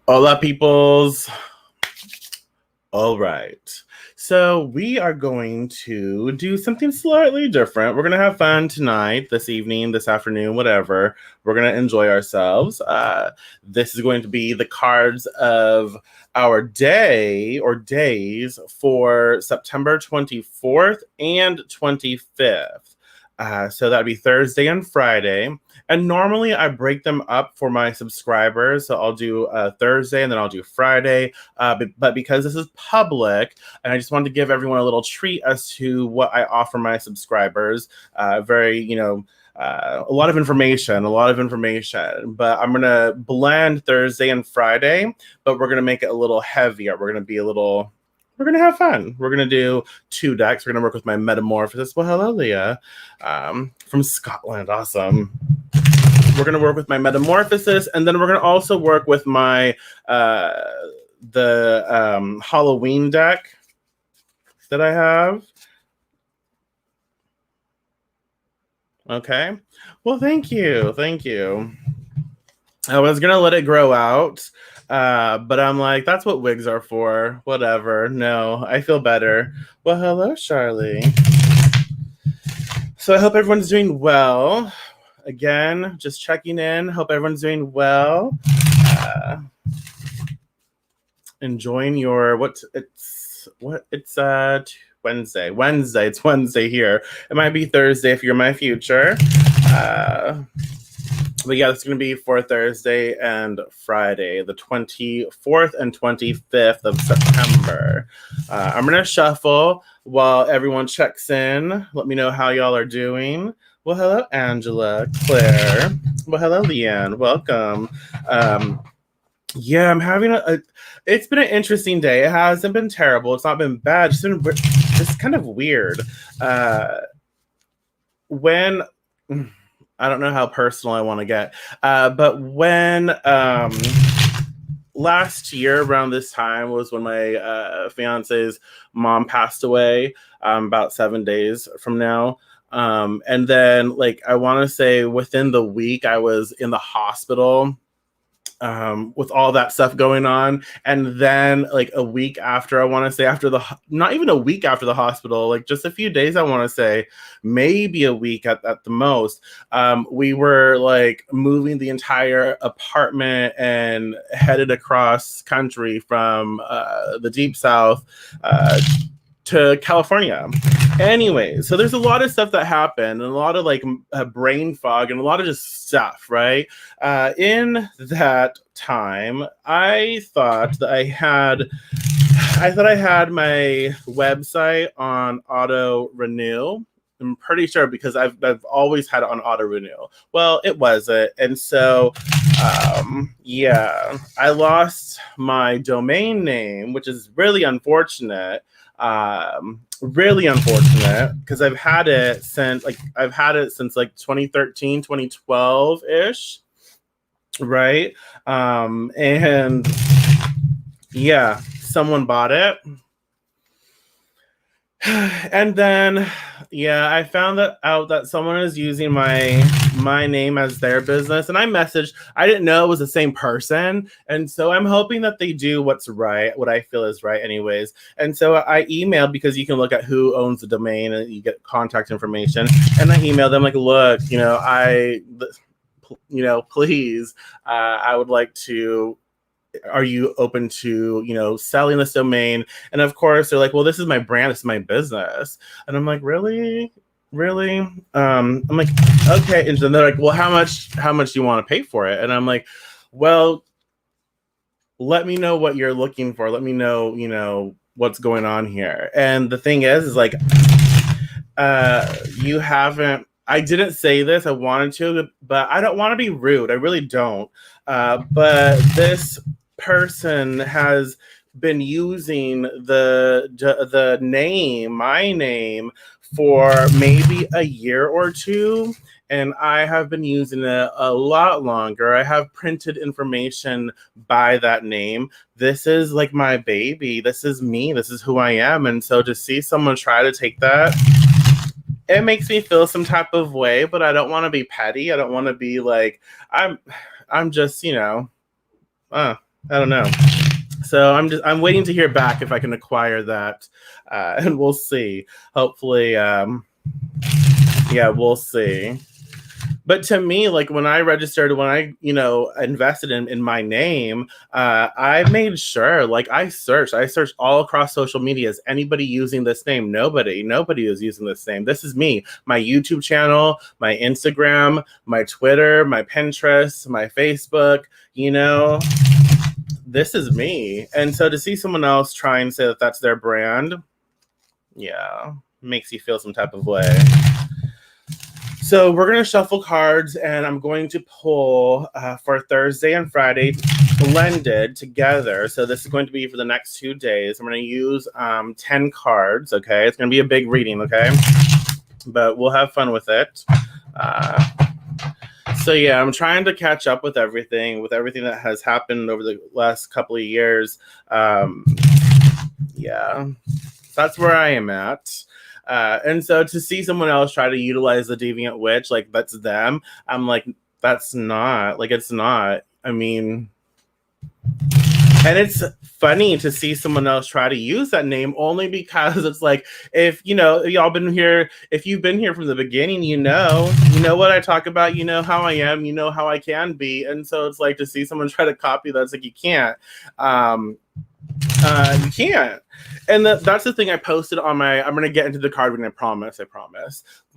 Hola, peoples. All right. So we are going to do something slightly different. We're going to have fun tonight, this evening, this afternoon, whatever. We're going to enjoy ourselves. This is going to be the cards of our day or days for September 24th and 25th. So that'd be Thursday and Friday. And normally I break them up for my subscribers. So I'll do Thursday and then I'll do Friday. But because this is public, and I just wanted to give everyone a little treat as to what I offer my subscribers, a lot of information, but I'm going to blend Thursday and Friday, but we're going to make it a little heavier. We're going to have fun. We're going to do two decks. We're going to work with my Metamorphosis. Well, hello, Leah. From Scotland. Awesome. We're going to work with my Metamorphosis, and then we're going to also work with my Halloween deck that I have. Okay. Well, thank you. I was going to let it grow out, but I'm like, that's what wigs are for. Whatever. No, I feel better. Well, hello, Charlie. So I hope everyone's doing well. Again, just checking in. Hope everyone's doing well. Enjoying your Wednesday. It's Wednesday here. It might be Thursday if you're my future. But yeah, it's going to be for Thursday and Friday, the 24th and 25th of September. I'm going to shuffle while everyone checks in. Let me know how y'all are doing. Well, hello, Angela, Claire. Well, hello, Leanne. Welcome. Yeah, I'm having it's been an interesting day. It hasn't been terrible. It's not been bad. It's been just kind of weird. When I don't know how personal I want to get, but when last year around this time was when my fiance's mom passed away, about 7 days from now. And then, like, I want to say within the week, I was in the hospital with all that stuff going on. And then, like, a week after, I want to say, not even a week after the hospital, like just a few days, I want to say, maybe a week at the most, we were like moving the entire apartment and headed across country from the deep south to California. Anyway, so there's a lot of stuff that happened, and a lot of like brain fog, and a lot of just stuff, right? In that time, I thought I had my website on auto renew. I'm pretty sure because I've always had it on auto renew. Well, it wasn't, and so yeah, I lost my domain name, which is really unfortunate. Really unfortunate because I've had it since like 2013, 2012 ish, right? And yeah, someone bought it. And then yeah, I found out that someone is using my name as their business, and I didn't know it was the same person, and so I'm hoping that they do what's right, what I feel is right anyways. And so I emailed, because you can look at who owns the domain and you get contact information, and I emailed them like, look, please, I would like to, are you open to selling this domain? And of course they're like, well, this is my brand, this is my business. And I'm like, really? I'm like, okay. And then they're like, well, how much do you want to pay for it? And I'm like, well, let me know what you're looking for, let me know what's going on here. And the thing is like, you haven't, I didn't say this, I wanted to, but I don't want to be rude, I really don't. But this person has been using the name, my name, for maybe a year or two, and I have been using it a lot longer. I have printed information by that name. This is like my baby. This is me. This is who I am. And so to see someone try to take that, it makes me feel some type of way, but I don't want to be petty. I don't want to be like, I'm just, I don't know. So I'm waiting to hear back if I can acquire that, and we'll see. Hopefully, yeah, we'll see. But to me, like when I registered, when I, invested in my name, I made sure, like I searched all across social media. Is anybody using this name? Nobody is using this name. This is me, my YouTube channel, my Instagram, my Twitter, my Pinterest, my Facebook, this is me. And so to see someone else try and say that that's their brand, yeah, makes you feel some type of way. So we're going to shuffle cards, and I'm going to pull for Thursday and Friday blended together. So this is going to be for the next 2 days. I'm going to use 10 cards, okay? It's going to be a big reading, okay? But we'll have fun with it. So yeah, I'm trying to catch up with everything that has happened over the last couple of years. Yeah, that's where I am at. And so to see someone else try to utilize the Deviant Witch, like that's them, I'm like, that's not, like, it's not. I mean, and it's funny to see someone else try to use that name only because it's like, if y'all been here, if you've been here from the beginning, you know what I talk about, you know how I am, you know how I can be. And so it's like to see someone try to copy that, it's like, you can't. You can't. And that's the thing I posted on my, I'm going to get into the card reading, I promise.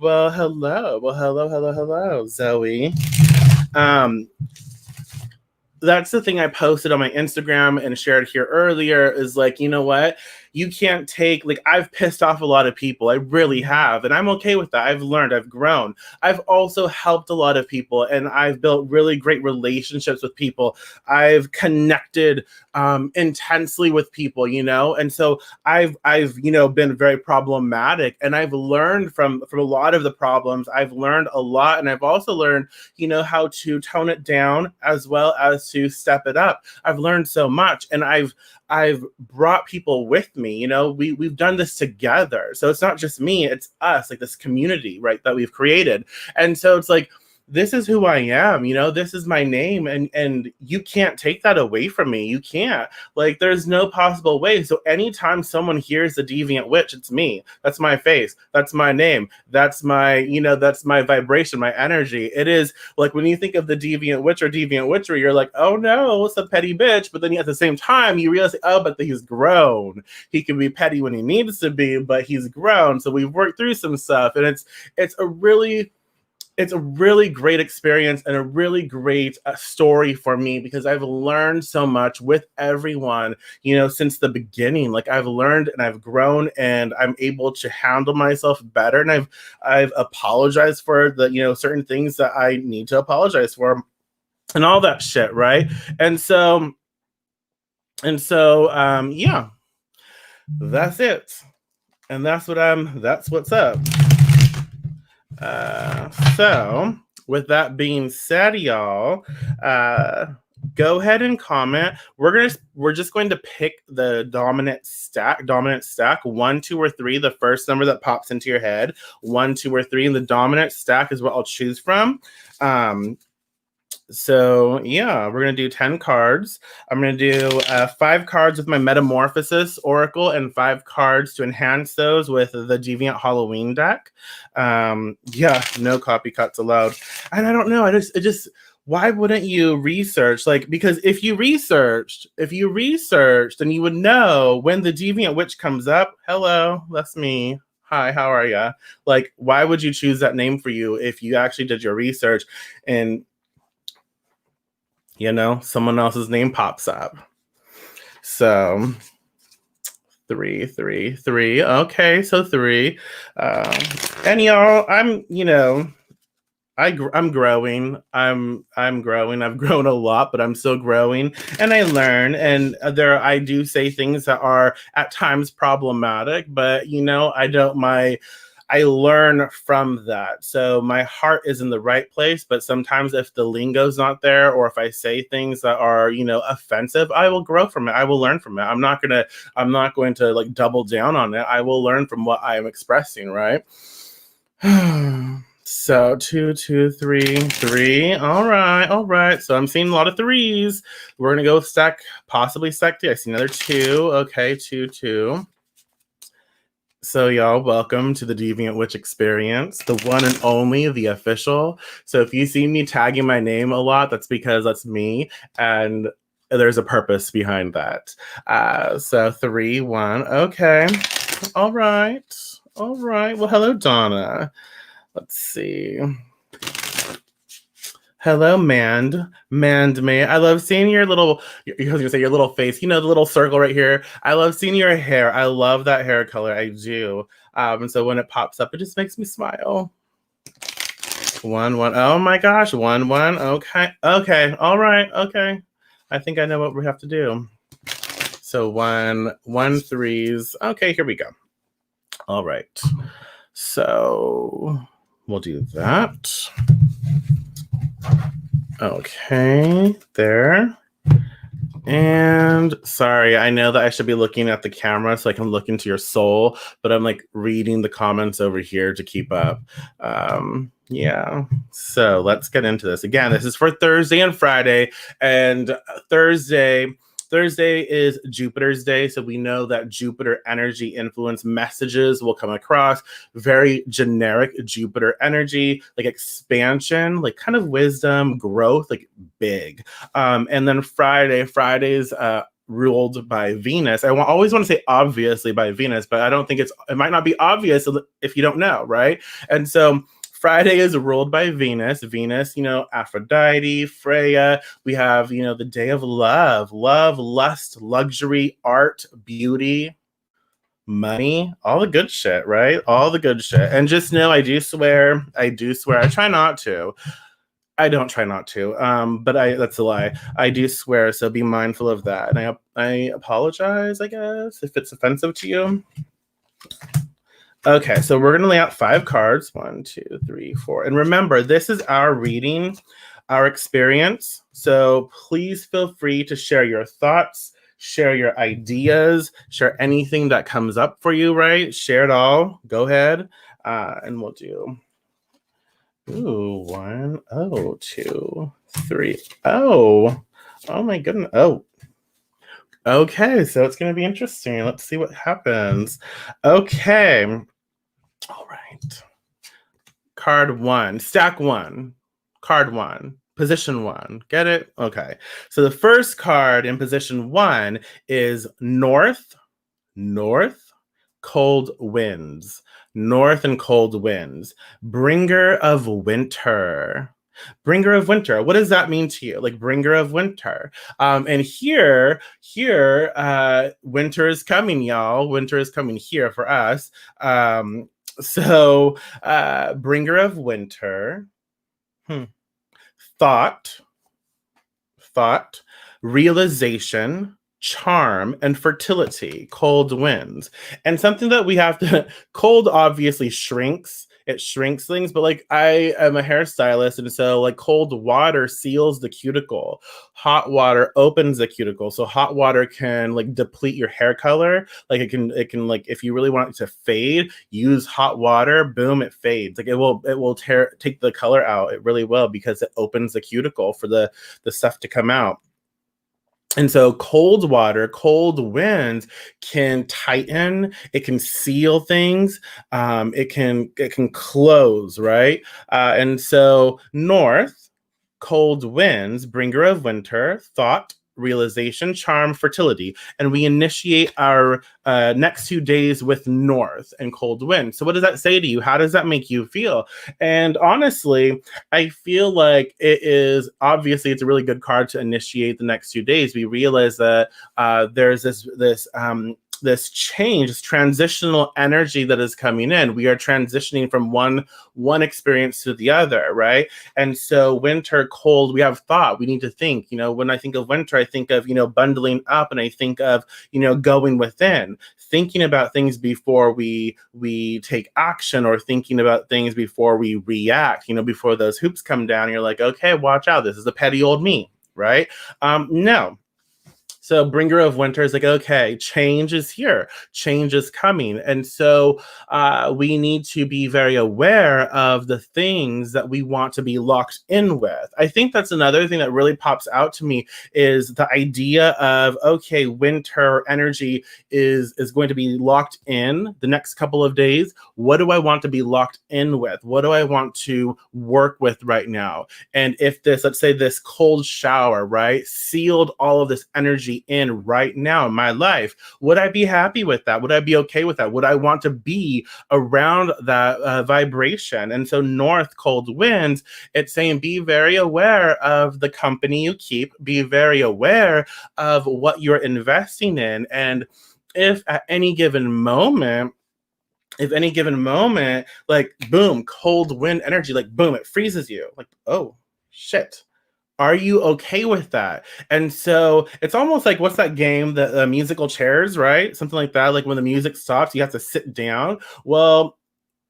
Well, hello, Zoe. That's the thing I posted on my Instagram and shared here earlier is like, you know what? You can't take, like, I've pissed off a lot of people. I really have. And I'm okay with that. I've learned, I've grown. I've also helped a lot of people, and I've built really great relationships with people. I've connected intensely with people, and so I've been very problematic, and I've learned from a lot of the problems. I've learned a lot, and I've also learned, how to tone it down as well as to step it up. I've learned so much, and I've brought people with me. We've done this together. So it's not just me, it's us, like this community, right, that we've created. And so it's like, this is who I am, this is my name, and you can't take that away from me. You can't. Like, there's no possible way. So anytime someone hears the Deviant Witch, it's me. That's my face. That's my name. That's my, that's my vibration, my energy. It is like when you think of the Deviant Witch or Deviant Witchery, you're like, oh no, it's a petty bitch. But then at the same time, you realize, oh, but he's grown. He can be petty when he needs to be, but he's grown. So we've worked through some stuff, and it's a really great experience and a really great story for me, because I've learned so much with everyone, since the beginning. Like, I've learned and I've grown, and I'm able to handle myself better. And I've apologized for the, certain things that I need to apologize for and all that shit. Right. And so, yeah, that's it. And that's what's up. So with that being said, y'all, go ahead and comment. We're just going to pick the dominant stack 1, 2, or 3, the first number that pops into your head. 1, 2, or 3, and the dominant stack is what I'll choose from. So yeah, we're going to do 10 cards. I'm going to do 5 cards with my Metamorphosis Oracle, and 5 cards to enhance those with the Deviant Halloween deck. Yeah, no copycats allowed. And I don't know, it just why wouldn't you research? Like, because if you researched, then you would know when the Deviant Witch comes up. Hello, that's me. Hi, how are ya? Like, why would you choose that name for you if you actually did your research and someone else's name pops up? So 3, 3, 3. Okay, so 3. And y'all, I'm growing. I'm growing. I've grown a lot, but I'm still growing, and I learn. And I do say things that are at times problematic, but I learn from that. So my heart is in the right place, but sometimes if the lingo's not there, or if I say things that are, offensive, I will grow from it. I will learn from it. I'm not going to like double down on it. I will learn from what I am expressing, right? So 2, 2, 3, 3. All right. So I'm seeing a lot of threes. We're gonna go with stack, possibly stack 2. I see another 2. Okay, 2, 2. So y'all, welcome to the Deviant Witch experience, the one and only, the official. So if you see me tagging my name a lot, that's because that's me, and there's a purpose behind that. So 3, 1. Okay. All right. Well, hello, Donna. Let's see. Hello, Mand me. I love seeing your little. I was gonna say your little face. You know the little circle right here. I love seeing your hair. I love that hair color. I do. And so when it pops up, it just makes me smile. 1, 1. Oh my gosh. 1, 1. Okay. All right. Okay. I think I know what we have to do. So 1, 1, 3s. Okay. Here we go. All right. So we'll do that. Okay, there. And sorry, I know that I should be looking at the camera so I can look into your soul, but I'm like reading the comments over here to keep up. Yeah, so let's get into this. Again, this is for Thursday and Friday, and Thursday is Jupiter's day, so we know that Jupiter energy influence messages will come across. Very generic Jupiter energy, like expansion, like kind of wisdom, growth, like big. And then Friday's ruled by Venus. Always want to say obviously by Venus, but I don't think it might not be obvious if you don't know, right? And so Friday is ruled by Venus. Venus, Aphrodite, Freya. We have, the day of love, lust, luxury, art, beauty, money, all the good shit, right? All the good shit. And just know, I swear, I try not to. I don't try not to, but that's a lie. I do swear, so be mindful of that. And I apologize, I guess, if it's offensive to you. Okay, so we're going to lay out 5 cards. 1, 2, 3, 4. And remember, this is our reading, our experience. So please feel free to share your thoughts, share your ideas, share anything that comes up for you, right? Share it all. Go ahead. And we'll do... Ooh, 1, 2, 3. Oh my goodness. Oh. Okay, so it's going to be interesting. Let's see what happens. Okay. All right. Card 1, stack 1, card 1, position 1. Get it? Okay. So the first card in position 1 is North, cold winds. North and cold winds. Bringer of winter. Bringer of winter. What does that mean to you? Like bringer of winter. And here, winter is coming, y'all. Winter is coming here for us. So, bringer of winter. Thought, realization, charm, and fertility, cold winds. And something that we have to, cold obviously shrinks. It shrinks things, but like I am a hairstylist, and so like cold water seals the cuticle. Hot water opens the cuticle. So hot water can like deplete your hair color. Like it can like, if you really want it to fade, use hot water, boom, it fades. Like it will take the color out. It really will, because it opens the cuticle for the stuff to come out. And so cold water, cold winds can tighten, it can seal things, it can close, right? And so north, cold winds, bringer of winter, thought, realization, charm, fertility. And we initiate our next 2 days with north and cold wind. So what does that say to you? How does that make you feel? And honestly, I feel like it's a really good card to initiate the next 2 days. We realize that there's this change, this transitional energy that is coming in. We are transitioning from one experience to the other, right? And so winter, cold, we have thought. We need to think. When I think of winter, I think of bundling up, and I think of going within, thinking about things before we take action, or thinking about things before we react. Before those hoops come down, you're like, okay, watch out. This is the petty old me, right? No. So bringer of winter is like, okay, change is here, change is coming. And so we need to be very aware of the things that we want to be locked in with. I think that's another thing that really pops out to me is the idea of, okay, winter energy is going to be locked in the next couple of days. What do I want to be locked in with? What do I want to work with right now? And if this, let's say this cold shower, right, sealed all of this energy in right now in my life, would I be happy with that? Would I be okay with that? Would I want to be around that vibration? And so north cold winds, it's saying be very aware of the company you keep, be very aware of what you're investing in. And if at any given moment, like boom, cold wind energy, like boom, it freezes you. Like, oh shit. Are you okay with that? And so it's almost like what's that game, the musical chairs, right? Something like that. Like when the music stops, you have to sit down. Well,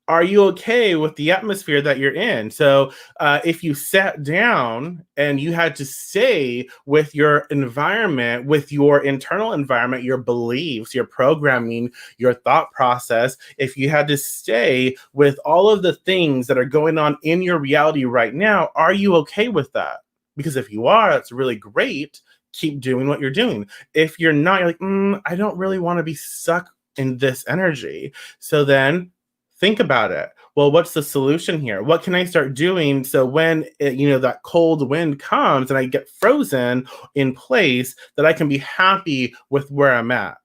are you okay with the atmosphere that you're in? So, if you sat down and you had to stay with your environment, with your internal environment, your beliefs, your programming, your thought process, if you had to stay with all of the things that are going on in your reality right now, are you okay with that? Because if you are, that's really great. Keep doing what you're doing. If you're not, you're like, I don't really want to be stuck in this energy. So then think about it. Well, what's the solution here? What can I start doing so when that cold wind comes and I get frozen in place, that I can be happy with where I'm at?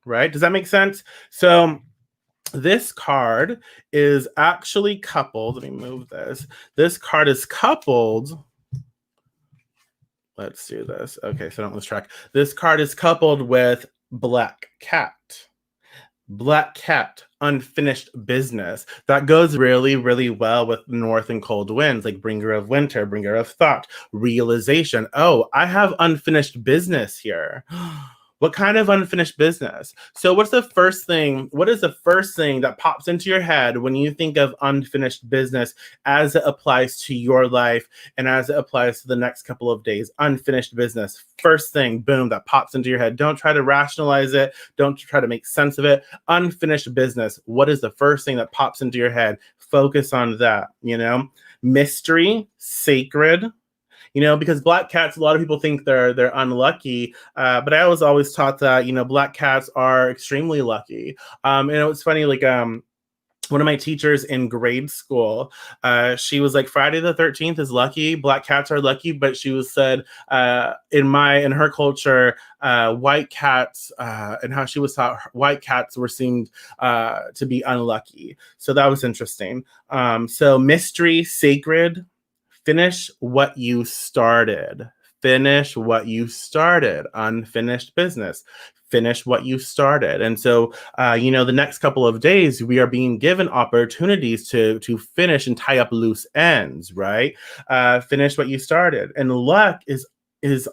Right? Does that make sense? So this card is actually coupled. Let me move this. This card is coupled. Let's do this. Okay, so don't lose track. This card is coupled with Black Cat. Black Cat, unfinished business. That goes really, really well with north and cold winds, like bringer of winter, bringer of thought, realization. Oh, I have unfinished business here. What kind of unfinished business? So what is the first thing that pops into your head when you think of unfinished business as it applies to your life and as it applies to the next couple of days? Unfinished business. First thing, boom, that pops into your head. Don't try to rationalize it. Don't try to make sense of it. Unfinished business. What is the first thing that pops into your head? Focus on that, Mystery, sacred, because black cats, a lot of people think they're unlucky, but I was always taught that black cats are extremely lucky. It's funny, like one of my teachers in grade school, she was like, Friday the 13th is lucky, black cats are lucky, but she was said in her culture, white cats, and how she was taught, white cats were seemed to be unlucky. So that was interesting. So mystery, sacred, finish what you started. Finish what you started. Unfinished business. Finish what you started. And so, the next couple of days, we are being given opportunities to finish and tie up loose ends, right? Finish what you started. And luck is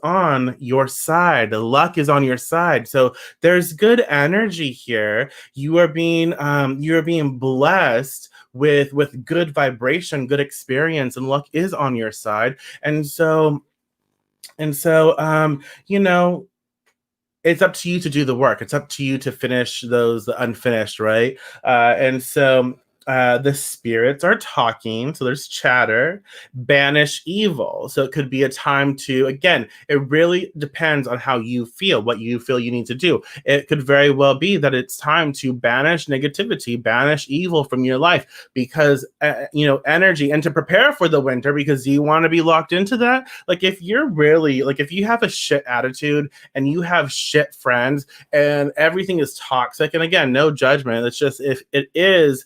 on your side. The luck is on your side. So there's good energy here. You are being blessed with good vibration, good experience, and luck is on your side. And so it's up to you to do the work. It's up to you to finish those unfinished, right? The spirits are talking, so there's chatter. Banish evil. So it could be a time to, again, it really depends on how you feel, what you feel you need to do. It could very well be that it's time to banish negativity, banish evil from your life, because, energy, and to prepare for the winter, because you want to be locked into that. Like if you have a shit attitude and you have shit friends and everything is toxic, and again, no judgment. It's just if it is,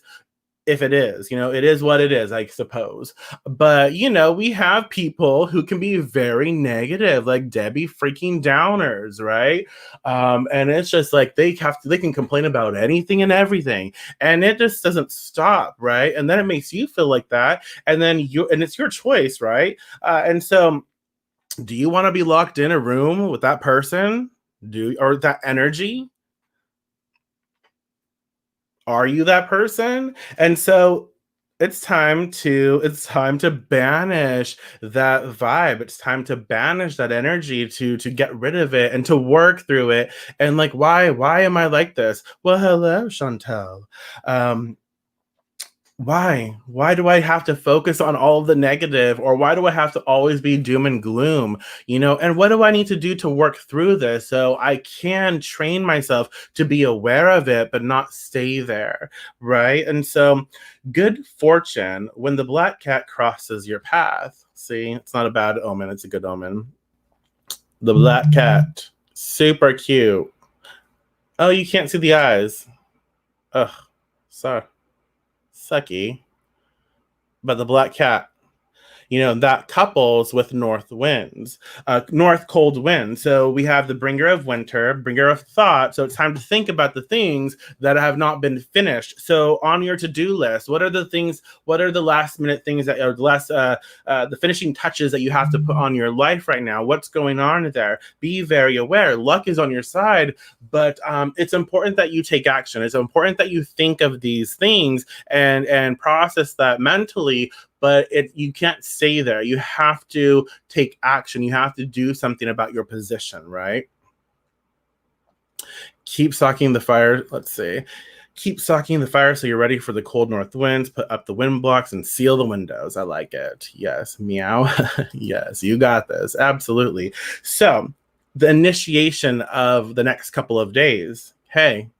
it is what it is, I suppose. But, we have people who can be very negative, like Debbie freaking Downers, right? And it's just like they can complain about anything and everything, and it just doesn't stop, right? And then it makes you feel like that, and it's your choice, right? And so, do you want to be locked in a room with that person? Or that energy? Are you that person? And so It's time to banish that vibe. It's time to banish that energy, to get rid of it and to work through it. And like, why am I like this? Well, hello, Chantel. Um, why do I have to focus on all of the negative, or why do I have to always be doom and gloom? And what do I need to do to work through this so I can train myself to be aware of it but not stay there, right? And so good fortune when the black cat crosses your path. See, it's not a bad omen, it's a good omen. The black cat, super cute. Oh, you can't see the eyes. Ugh, sorry, sucky. But the black cat, that couples with north winds, north cold winds. So we have the bringer of winter, bringer of thought. So it's time to think about the things that have not been finished. So on your to-do list, what are the things, what are the last minute things that are the finishing touches that you have to put on your life right now? What's going on there? Be very aware. Luck is on your side, but it's important that you take action. It's important that you think of these things and process that mentally, but you can't stay there. You have to take action. You have to do something about your position, right? Keep socking the fire. Let's see. Keep socking the fire so you're ready for the cold north winds. Put up the wind blocks and seal the windows. I like it. Yes. Meow. Yes, you got this. Absolutely. So, the initiation of the next couple of days. Hey,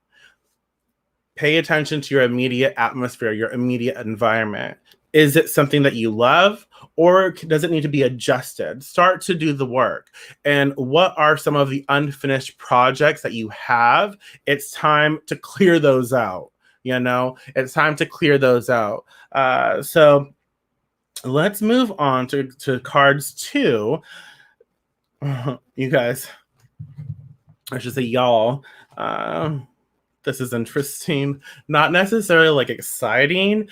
pay attention to your immediate atmosphere, your immediate environment. Is it something that you love, or does it need to be adjusted? Start to do the work. And what are some of the unfinished projects that you have? It's time to clear those out. It's time to clear those out. So let's move on to cards two. You guys, I should say y'all. This is interesting. Not necessarily like exciting.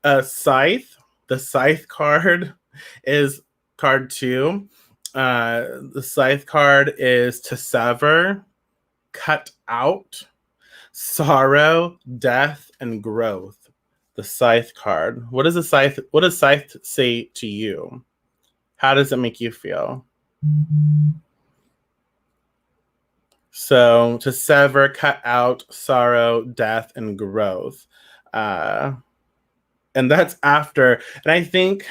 A scythe. The scythe card is card two. The scythe card is to sever, cut out, sorrow, death, and growth. The scythe card. What does scythe say to you? How does it make you feel? So to sever, cut out, sorrow, death, and growth. And that's after, and I think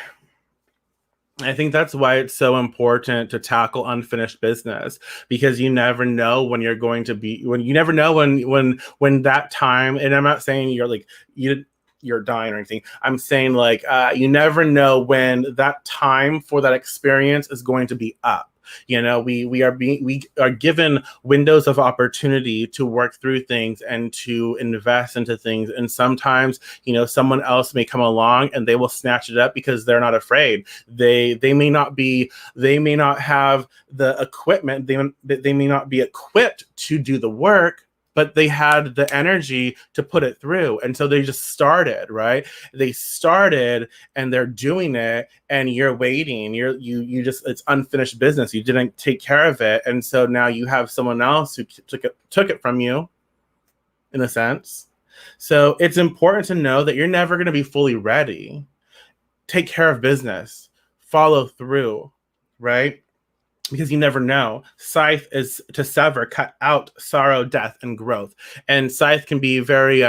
that's why it's so important to tackle unfinished business, because you never know when you're going to be, when you never know when that time, and I'm not saying you're dying or anything. I'm saying like you never know when that time for that experience is going to be up. We are given windows of opportunity to work through things and to invest into things, and sometimes someone else may come along and they will snatch it up because they're not afraid. They may not have the equipment. They may not be equipped to do the work, but they had the energy to put it through. And so they just started, right? They started and they're doing it, and you're waiting. You just, it's unfinished business. You didn't take care of it. And so now you have someone else who took it from you, in a sense. So it's important to know that you're never going to be fully ready. Take care of business, follow through, right? Because you never know. Scythe is to sever, cut out, sorrow, death, and growth. And scythe can be very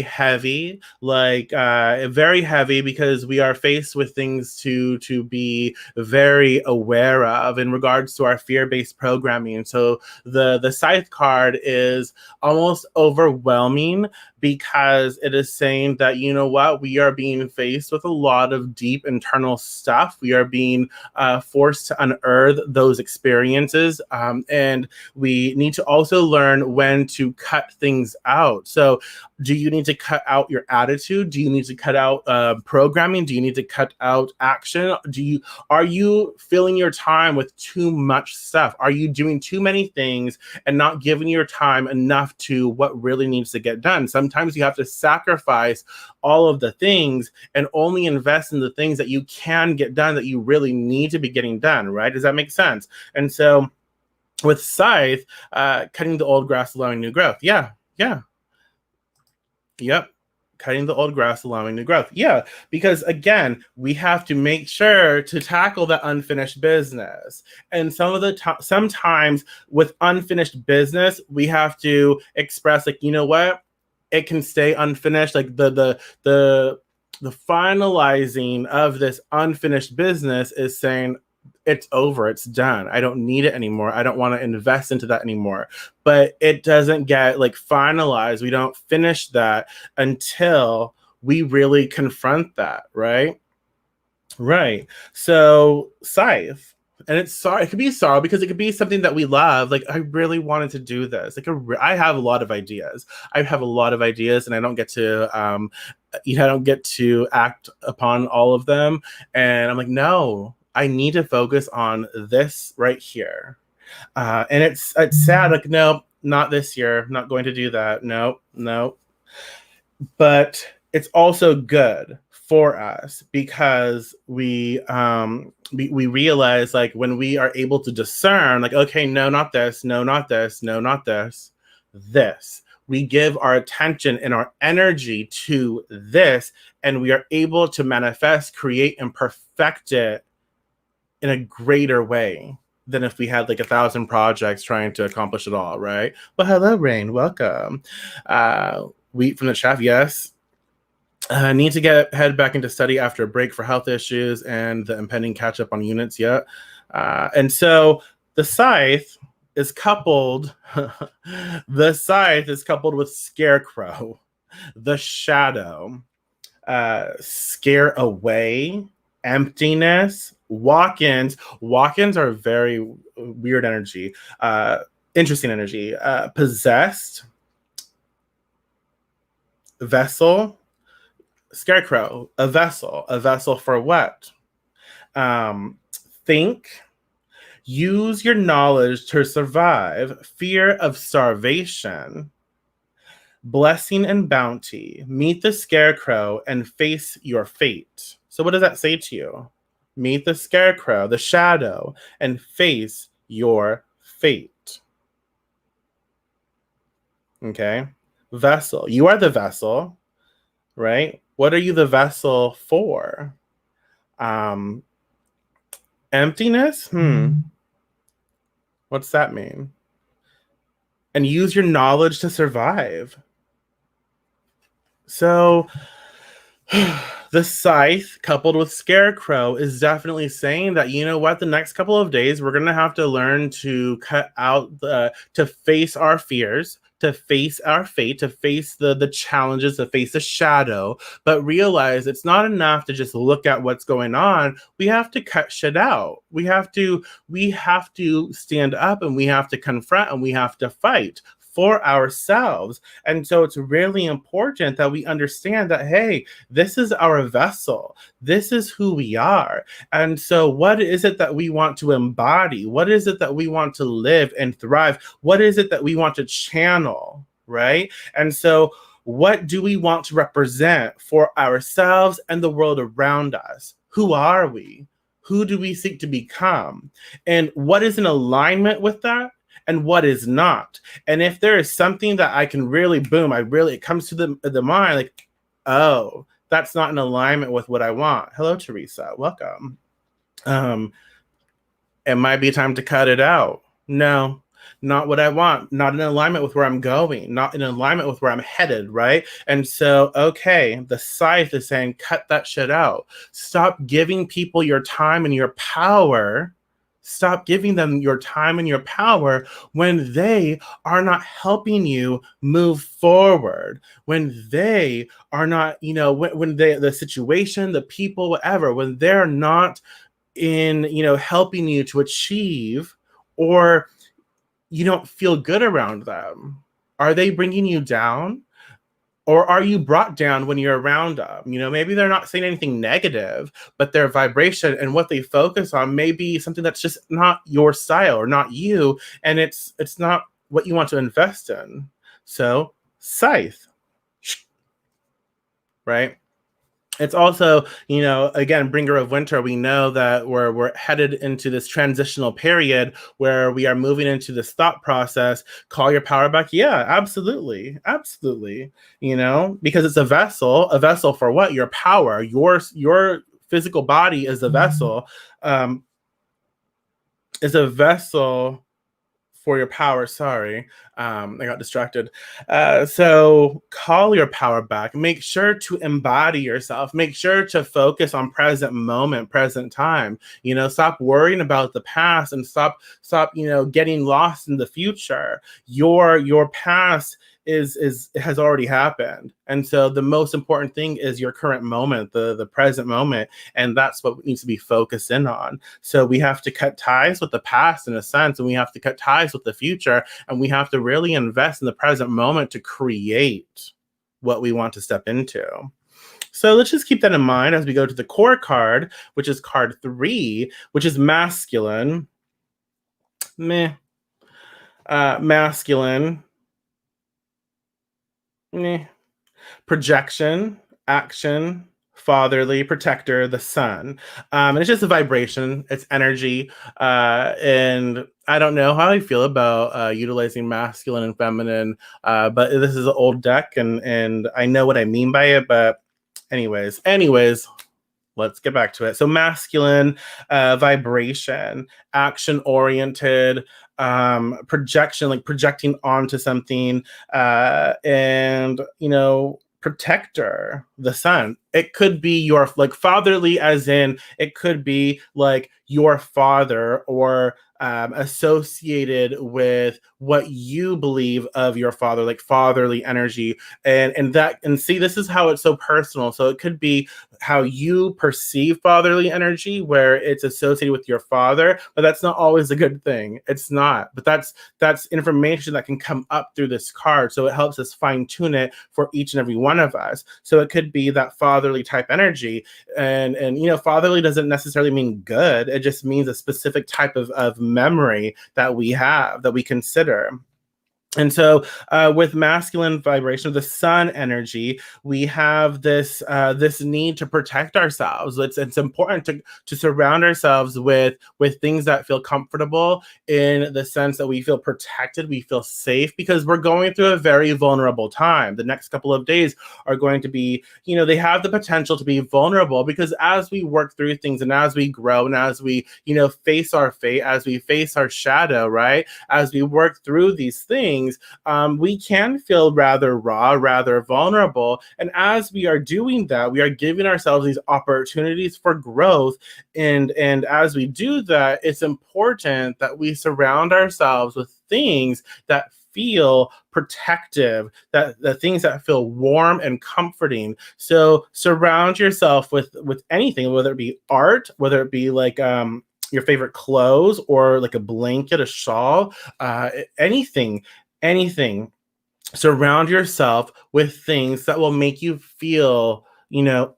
heavy, like very heavy, because we are faced with things to be very aware of in regards to our fear-based programming. So the scythe card is almost overwhelming, because it is saying that, we are being faced with a lot of deep internal stuff. We are being forced to unearth those experiences, and we need to also learn when to cut things out. So do you need to cut out your attitude? Do you need to cut out programming? Do you need to cut out action? Are you filling your time with too much stuff? Are you doing too many things and not giving your time enough to what really needs to get done? Sometimes you have to sacrifice all of the things and only invest in the things that you can get done, that you really need to be getting done, right? Does that make sense? And so with scythe, cutting the old grass, allowing new growth. Yeah. Yep. cutting the old grass, allowing new growth. Yeah, because again, we have to make sure to tackle that unfinished business. And sometimes with unfinished business, we have to express like, you know what? It can stay unfinished. Like the finalizing of this unfinished business is saying it's over, it's done, I don't need it anymore, I don't want to invest into that anymore. But it doesn't get like finalized, we don't finish that until we really confront that, right. So scythe, and it's sorry, it could be sorrow because it could be something that we love, like I really wanted to do this, like I have a lot of ideas, and I don't get to I don't get to act upon all of them. And I'm like, no, I need to focus on this right here. And it's sad. Like, no, not this year. Not going to do that. No, no. But it's also good for us because we realize like when we are able to discern, like, okay, no, not this, no, not this, no, not this, this. We give our attention and our energy to this, and we are able to manifest, create, and perfect it in a greater way than if we had like 1,000 projects trying to accomplish it all, right? Well, hello, Rain. Welcome. Wheat from the chef, yes. Need to head back into study after a break for health issues and the impending catch up on units yet. And so the scythe is coupled. The scythe is coupled with scarecrow, the shadow, scare away, emptiness, walk-ins. Walk-ins are very weird energy, interesting energy. Possessed, vessel, scarecrow, a vessel for what? Think, use your knowledge to survive, fear of starvation, blessing and bounty, meet the scarecrow and face your fate. So what does that say to you? Meet the scarecrow, the shadow, and face your fate. Okay? Vessel. You are the vessel, right? What are you the vessel for? Emptiness? What's that mean? And use your knowledge to survive. So the scythe coupled with scarecrow is definitely saying that, you know what, the next couple of days we're going to have to learn to cut out to face our fears, to face our fate, to face the challenges, to face the shadow, but realize it's not enough to just look at what's going on. We have to cut shit out. We have to stand up, and we have to confront, and we have to fight for ourselves. And so it's really important that we understand that, hey, this is our vessel. This is who we are. And so what is it that we want to embody? What is it that we want to live and thrive? What is it that we want to channel, right? And so what do we want to represent for ourselves and the world around us? Who are we? Who do we seek to become? And what is in alignment with that? And what is not? And if there is something that I can really it comes to the mind, like, oh, that's not in alignment with what I want. Hello, Teresa. Welcome. It might be time to cut it out. No, not what I want. Not in alignment with where I'm going. Not in alignment with where I'm headed, right? And so, okay, the scythe is saying, cut that shit out. Stop giving people your time and your power. Stop giving them your time and your power when they are not helping you move forward, when they are not, when the situation, the people, whatever, when they're not in, helping you to achieve, or you don't feel good around them. Are they bringing you down? Or are you brought down when you're around them? Maybe they're not saying anything negative, but their vibration and what they focus on may be something that's just not your style or not you, and it's not what you want to invest in. So, scythe, right? It's also, again, bringer of winter. We know that we're headed into this transitional period where we are moving into this thought process. Call your power back. Yeah, absolutely. Absolutely. Because it's a vessel for what? Your power, your physical body is a vessel, um, is a vessel for your power. Sorry, I got distracted. So call your power back. Make sure to embody yourself. Make sure to focus on present moment, present time. Stop worrying about the past and stop getting lost in the future. Your past is has already happened, and so the most important thing is your current moment, the present moment, and that's what needs to be focused in on. So we have to cut ties with the past in a sense, and we have to cut ties with the future, and we have to really invest in the present moment to create what we want to step into. So let's just keep that in mind as we go to the core card, which is card 3, which is masculine. Meh. Masculine. Meh. Projection, action, fatherly, protector, the sun. And it's just a vibration, it's energy. And I don't know how I feel about utilizing masculine and feminine, but this is an old deck, and I know what I mean by it. But anyways, let's get back to it. So masculine, vibration, action oriented, projection, like projecting onto something, and protector, the sun. It could be your like fatherly, as in it could be like your father, or associated with what you believe of your father, like fatherly energy, and see, this is how it's so personal. So it could be how you perceive fatherly energy, where it's associated with your father, but that's not always a good thing. It's not, but that's information that can come up through this card. So it helps us fine tune it for each and every one of us. So it could be that fatherly type energy, and fatherly doesn't necessarily mean good. It just means a specific type of memory that we have, that we consider. And so, with masculine vibration of the sun energy, we have this need to protect ourselves. It's important to surround ourselves with things that feel comfortable, in the sense that we feel protected, we feel safe, because we're going through a very vulnerable time. The next couple of days are going to be, they have the potential to be vulnerable, because as we work through things, and as we grow, and as we face our fate, as we face our shadow, right, as we work through these things, we can feel rather raw, rather vulnerable. And as we are doing that, we are giving ourselves these opportunities for growth. And as we do that, it's important that we surround ourselves with things that feel protective, that the things that feel warm and comforting. So surround yourself with anything, whether it be art, whether it be like your favorite clothes, or like a blanket, a shawl, anything. Surround yourself with things that will make you feel,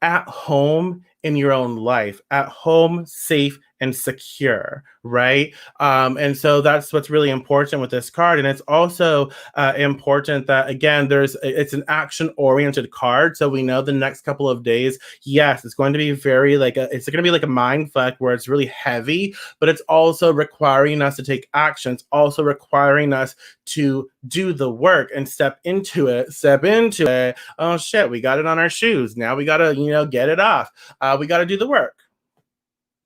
at home in your own life, at home, safe and secure, right? And so that's what's really important with this card. And it's also important that, again, it's an action oriented card. So we know the next couple of days, yes, it's going to be very it's going to be like a mind fuck, where it's really heavy, but it's also requiring us to take action. It's also requiring us to do the work and step into it. Oh shit, we got it on our shoes. Now we got to, get it off. We got to do the work.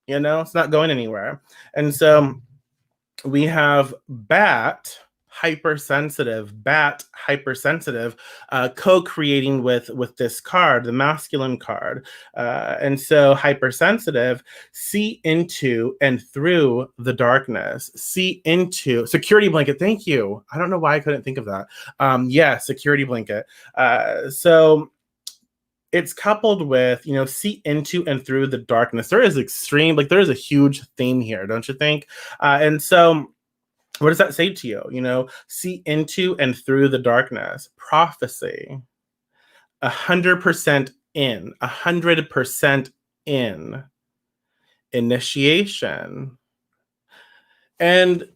It's not going anywhere. And so we have bat hypersensitive, co-creating with this card, the masculine card. And so hypersensitive, see into and through the darkness, see into security blanket. Thank you. I don't know why I couldn't think of that. Security blanket. So it's coupled with, see into and through the darkness. There is there is a huge theme here, don't you think? And so what does that say to you? See into and through the darkness. Prophecy. 100% in. 100% in. Initiation. And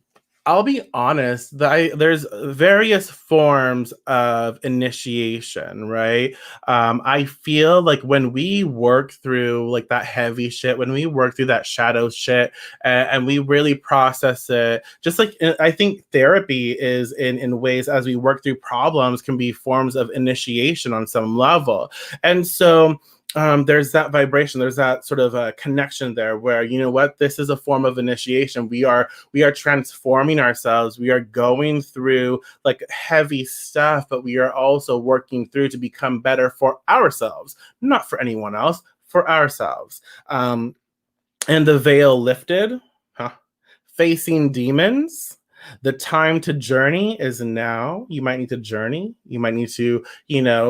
I'll be honest, there's various forms of initiation, right? I feel like when we work through like that heavy shit, when we work through that shadow shit, and we really process it, just like I think therapy is in ways as we work through problems can be forms of initiation on some level, and so there's that vibration, there's that sort of connection there where you know what, this is a form of initiation. We are transforming ourselves, we are going through like heavy stuff, but we are also working through to become better for ourselves, not for anyone else, for ourselves. And the veil lifted, huh? Facing demons, the time to journey is now. You might need to journey, you might need to,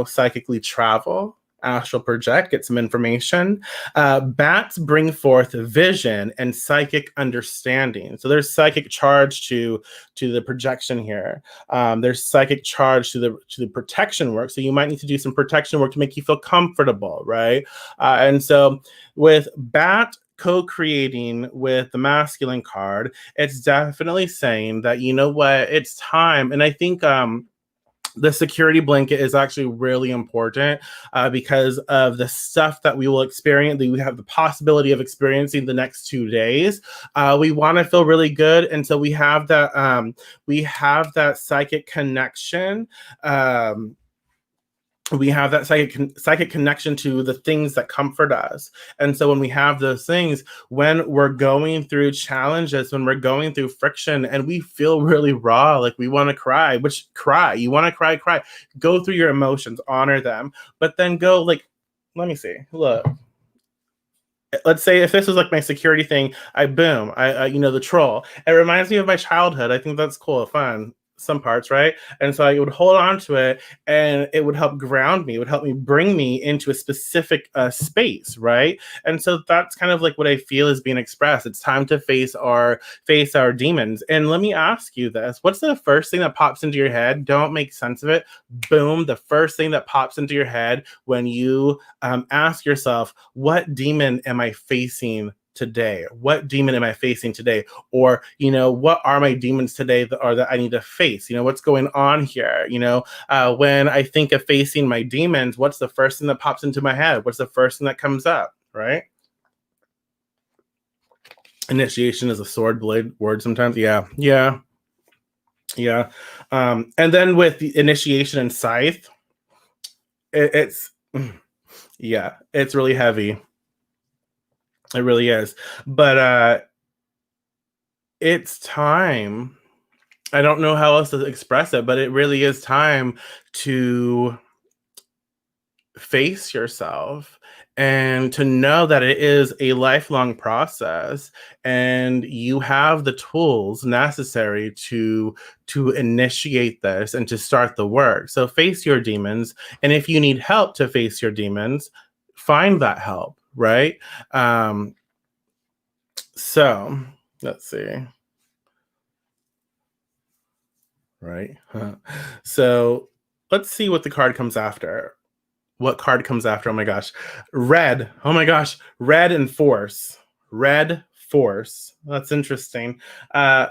psychically travel, astral project, get some information. Bats bring forth vision and psychic understanding. So there's psychic charge to the projection here. There's psychic charge to the protection work. So you might need to do some protection work to make you feel comfortable, right? And so with bat co-creating with the masculine card, it's definitely saying that you know what, it's time. And I think the security blanket is actually really important because of the stuff that we will experience, that we have the possibility of experiencing the next 2 days. We want to feel really good, and so we have that psychic connection. We have that psychic connection to the things that comfort us. And so when we have those things, when we're going through challenges, when we're going through friction and we feel really raw, like we want to cry, which cry, you want to cry, go through your emotions, honor them, but then go like, let me see, look, let's say if this was like my security thing, the troll. It reminds me of my childhood. I think that's cool, fun, some parts, right? And so I would hold on to it, and it would help ground me. It would help me bring me into a specific space, right? And so that's kind of like what I feel is being expressed. It's time to face our demons. And let me ask you this: what's the first thing that pops into your head? Don't make sense of it. Boom! The first thing that pops into your head when you ask yourself, what demon am I facing today? What demon am I facing today? Or, what are my demons today that I need to face? What's going on here? When I think of facing my demons, what's the first thing that pops into my head? What's the first thing that comes up, right? Initiation is a sword blade word sometimes. Yeah. Yeah. Yeah. And then with the initiation and scythe, it's yeah, it's really heavy. It really is. But it's time. I don't know how else to express it, but it really is time to face yourself and to know that it is a lifelong process, and you have the tools necessary to initiate this and to start the work. So face your demons, and if you need help to face your demons, find that help, right? So let's see. Right. So let's see what the card comes after. What card comes after? Oh my gosh. Red. Oh my gosh. Red and force. Red force. That's interesting.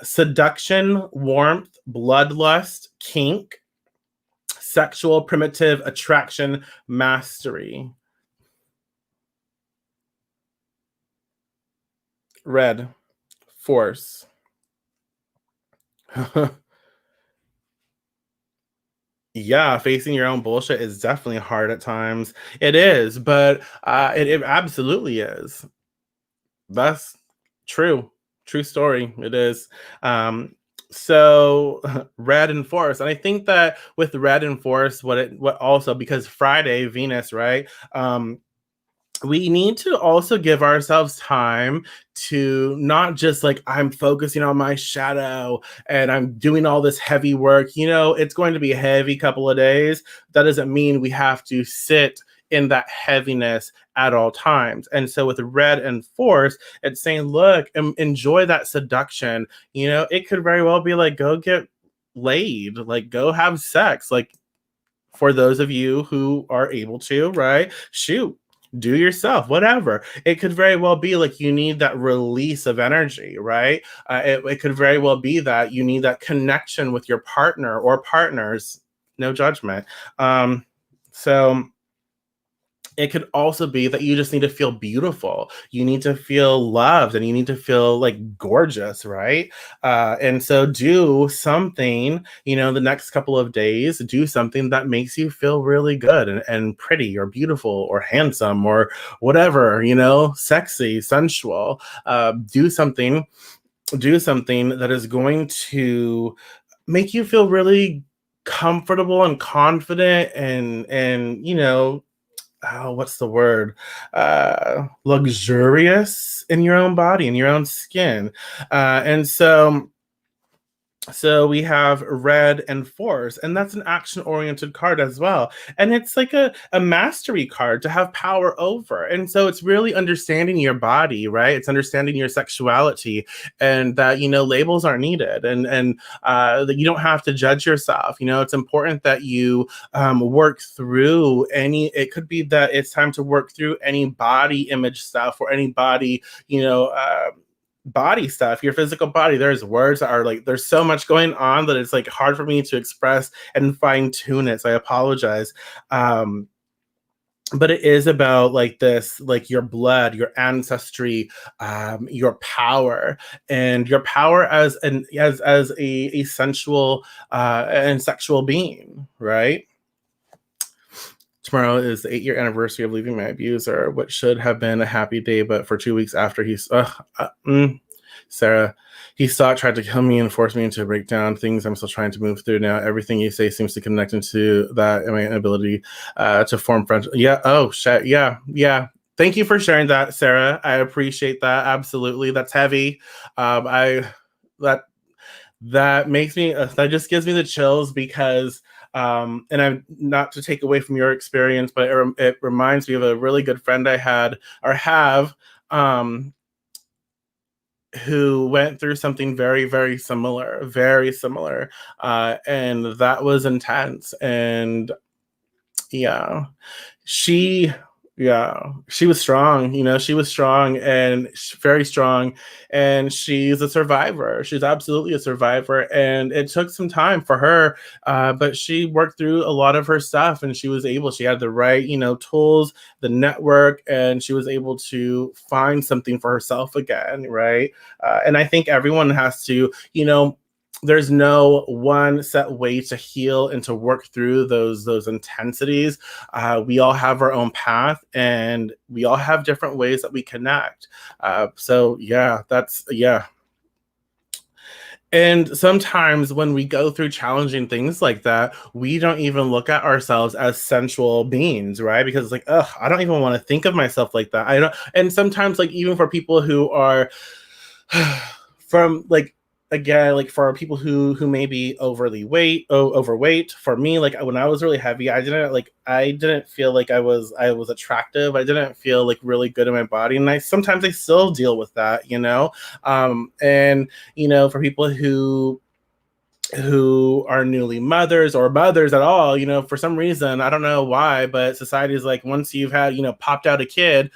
Seduction, warmth, bloodlust, kink, sexual, primitive, attraction, mastery. Red force. Yeah, facing your own bullshit is definitely hard at times. It is, but it absolutely is. That's true. True story. It is. So red and force, and I think that with red and force, what also, because Friday, Venus, right? We need to also give ourselves time to not just like, I'm focusing on my shadow and I'm doing all this heavy work. It's going to be a heavy couple of days. That doesn't mean we have to sit in that heaviness at all times. And so with red and force, it's saying, look, enjoy that seduction. It could very well be like, go get laid, like go have sex, like for those of you who are able to, right? Shoot, do yourself, whatever. It could very well be like you need that release of energy, right? It could very well be that you need that connection with your partner or partners. No judgment. So it could also be that you just need to feel beautiful. You need to feel loved and you need to feel like gorgeous, right? And so do something, the next couple of days, do something that makes you feel really good and pretty or beautiful or handsome or whatever, sexy, sensual. Do something that is going to make you feel really comfortable and confident and what's the word? Luxurious in your own body, in your own skin. And so we have red and force, and that's an action oriented card as well. And it's like a mastery card to have power over. And so it's really understanding your body, right? It's understanding your sexuality, and that, labels are needed, and that you don't have to judge yourself. It's important that you work through it could be that it's time to work through any body image stuff or any body stuff, your physical body. There's words that are like, there's so much going on that it's like hard for me to express and fine tune it. So I apologize. But it is about like this, like your blood, your ancestry, your power, and your power as a sensual and sexual being, right? Tomorrow is the 8-year anniversary of leaving my abuser, which should have been a happy day, but for 2 weeks after Sarah, he tried to kill me and force me into a breakdown. Things I'm still trying to move through now. Everything you say seems to connect into that and my inability to form friendship. Yeah. Oh shit. Yeah. Yeah. Thank you for sharing that, Sarah. I appreciate that. Absolutely. That's heavy. That makes me, that just gives me the chills because, and I'm not to take away from your experience, but it reminds me of a really good friend I had or have, who went through something very, very similar, very similar. And that was intense. And yeah, she she was strong. She was strong and very strong, and she's a survivor. She's absolutely a survivor, and it took some time for her, but she worked through a lot of her stuff, and she had the right tools, the network, and she was able to find something for herself again, right? And I think everyone has to, there's no one set way to heal and to work through those intensities. We all have our own path, and we all have different ways that we connect. So yeah, yeah. And sometimes when we go through challenging things like that, we don't even look at ourselves as sensual beings, right? Because it's like, ugh, I don't even want to think of myself like that. I don't. And sometimes, like, even for people who are from like, again, like for people who may be overweight, for me, like when I was really heavy, I didn't feel like I was attractive. I didn't feel like really good in my body, and I still deal with that. And for people who are newly mothers or mothers at all, for some reason, I don't know why, but society is like, once you've had, popped out a kid,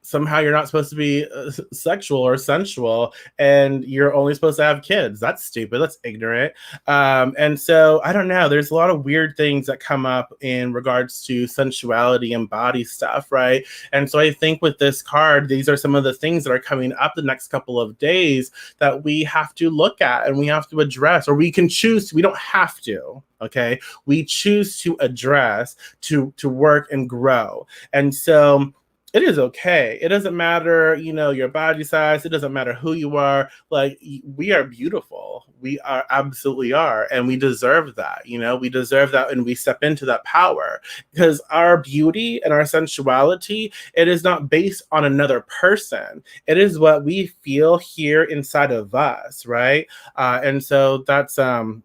somehow you're not supposed to be sexual or sensual, and you're only supposed to have kids. That's stupid. That's ignorant. And so I don't know. There's a lot of weird things that come up in regards to sensuality and body stuff, right? And so I think with this card, these are some of the things that are coming up the next couple of days that we have to look at and we have to address, or we can choose. We don't have to. Okay, we choose to address, to work and grow. And so it is okay. It doesn't matter, your body size. It doesn't matter who you are. Like, we are beautiful. We are absolutely are. And we deserve that. We deserve that. And we step into that power because our beauty and our sensuality, it is not based on another person. It is what we feel here inside of us. Right. And so that's something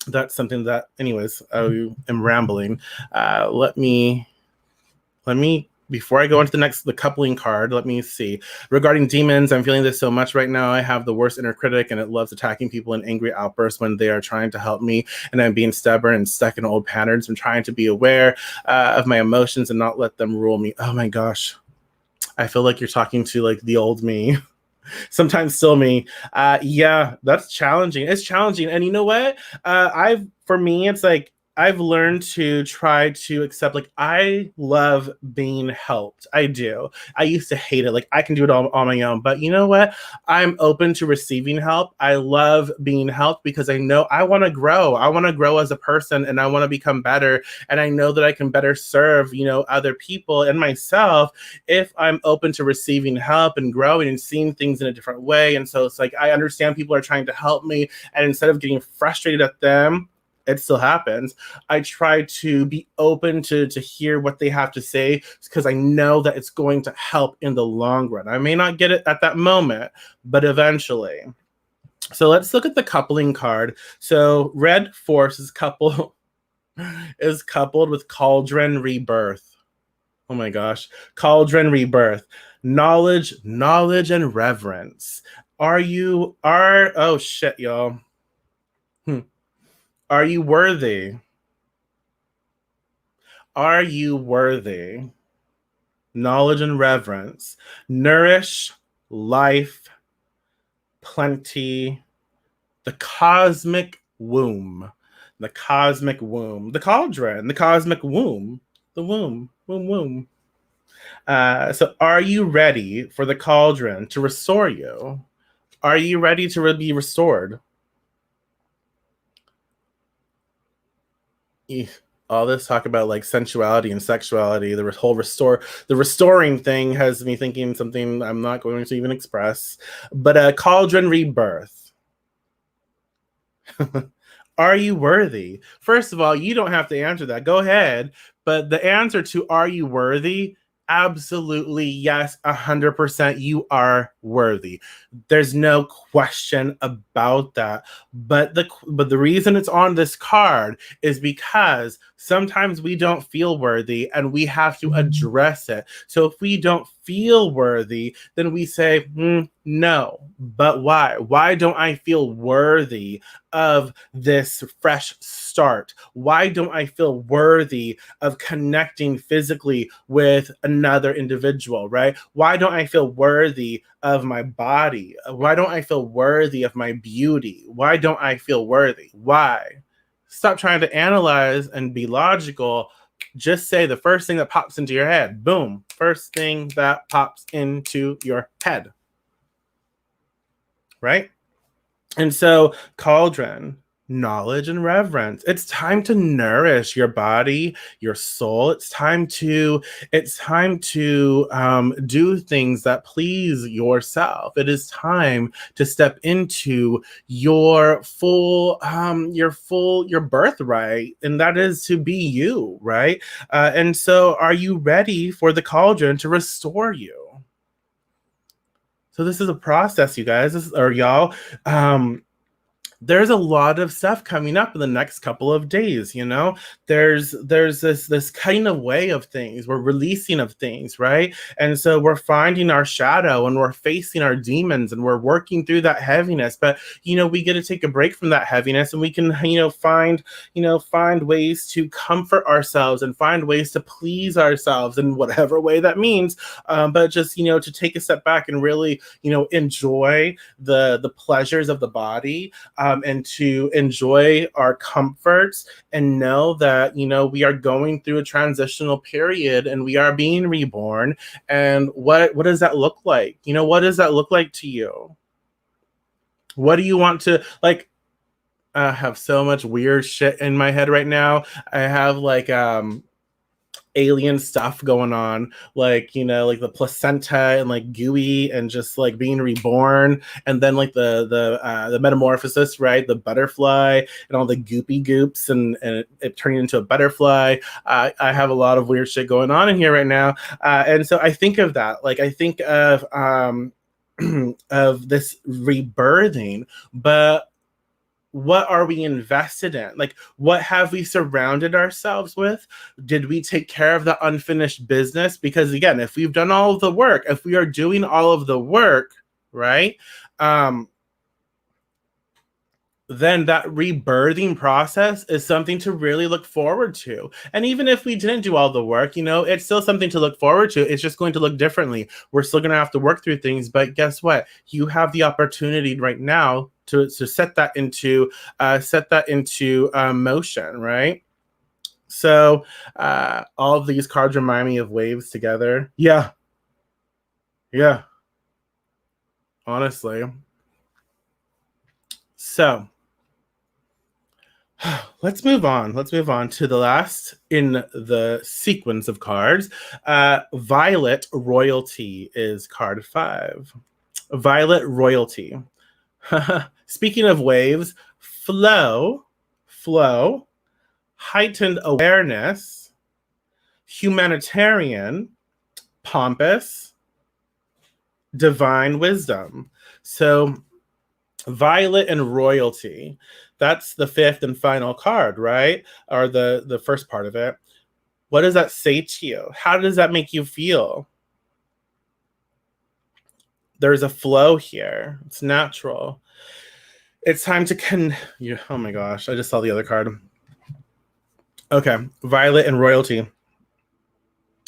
that, anyways, I am rambling. Let me before I go into the coupling card, let me see. Regarding demons, I'm feeling this so much right now. I have the worst inner critic, and it loves attacking people in angry outbursts when they are trying to help me, and I'm being stubborn and stuck in old patterns. I'm trying to be aware of my emotions and not let them rule me. Oh my gosh. I feel like you're talking to like the old me. Sometimes still me. Yeah, that's challenging. It's challenging. And you know what? For me, it's like I've learned to try to accept, like, I love being helped. I do. I used to hate it. Like, I can do it all on my own. But you know what? I'm open to receiving help. I love being helped because I know I want to grow. I want to grow as a person and I want to become better. And I know that I can better serve, other people and myself if I'm open to receiving help and growing and seeing things in a different way. And so it's like I understand people are trying to help me, and instead of getting frustrated at them, it still happens. I try to be open to hear what they have to say because I know that it's going to help in the long run. I may not get it at that moment, but eventually. So let's look at the coupling card. So red force is coupled with cauldron rebirth. Oh my gosh. Cauldron rebirth. Knowledge and reverence. Oh shit, y'all. Are you worthy? Are you worthy? Knowledge and reverence. Nourish, life, plenty, the cosmic womb. The cosmic womb. The cauldron, the cosmic womb. The womb. Womb. So are you ready for the cauldron to restore you? Are you ready to be restored? All this talk about like sensuality and sexuality, the restoring thing has me thinking something I'm not going to even express. But cauldron rebirth. Are you worthy? First of all, you don't have to answer that. Go ahead. But the answer to are you worthy? Absolutely, yes, 100%. You are worthy. There's no question about that. But the reason it's on this card is because sometimes we don't feel worthy and we have to address it. So if we don't feel worthy, then we say, no. But why? Why don't I feel worthy of this fresh start? Why don't I feel worthy of connecting physically with another individual, right? Why don't I feel worthy of my body? Why don't I feel worthy of my beauty? Why don't I feel worthy? Why? Stop trying to analyze and be logical. Just say the first thing that pops into your head. Boom. First thing that pops into your head. Right? And so, cauldron, knowledge and reverence. It's time to nourish your body, your soul. It's time to do things that please yourself. It is time to step into your your birthright, and that is to be you, right? And so, are you ready for the cauldron to restore you? So this is a process, you guys, or y'all. There's a lot of stuff coming up in the next couple of days. There's this kind of way of things. We're releasing of things, right? And so we're finding our shadow and we're facing our demons and we're working through that heaviness. But we get to take a break from that heaviness, and we can find ways to comfort ourselves and find ways to please ourselves in whatever way that means. But just to take a step back and really enjoy the pleasures of the body. And to enjoy our comforts and know that, we are going through a transitional period and we are being reborn. And what does that look like? What does that look like to you? What do you want to, like? I have so much weird shit in my head right now. I have like alien stuff going on, like the placenta and like gooey and just like being reborn, and then like the metamorphosis, right? The butterfly and all the goopy goops and it turning into a butterfly. I have a lot of weird shit going on in here right now, and so I think of that, like I think of of this rebirthing. But what are we invested in? Like, what have we surrounded ourselves with? Did we take care of the unfinished business? Because again, if we've done all of the work, if we are doing all of the work, right? Then that rebirthing process is something to really look forward to. And even if we didn't do all the work, it's still something to look forward to. It's just going to look differently. We're still going to have to work through things, but guess what? You have the opportunity right now to set that into motion, right? So all of these cards remind me of waves together. Yeah, yeah, honestly. So let's move on. Let's move on to the last in the sequence of cards. Violet Royalty is card 5. Violet Royalty. Speaking of waves, flow, heightened awareness, humanitarian, pompous, divine wisdom. So Violet and Royalty. That's the 5th and final card, right? Or the first part of it. What does that say to you? How does that make you feel? There's a flow here. It's natural. It's time to oh my gosh, I just saw the other card. Okay, Violet and Royalty.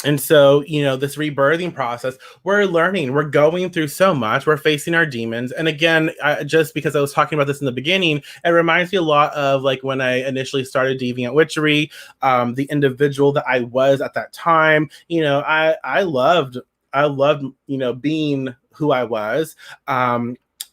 And so, this rebirthing process, we're learning, we're going through so much, we're facing our demons. And again, just because I was talking about this in the beginning, it reminds me a lot of like when I initially started Deviant Witchery, the individual that I was at that time. I loved, being who I was.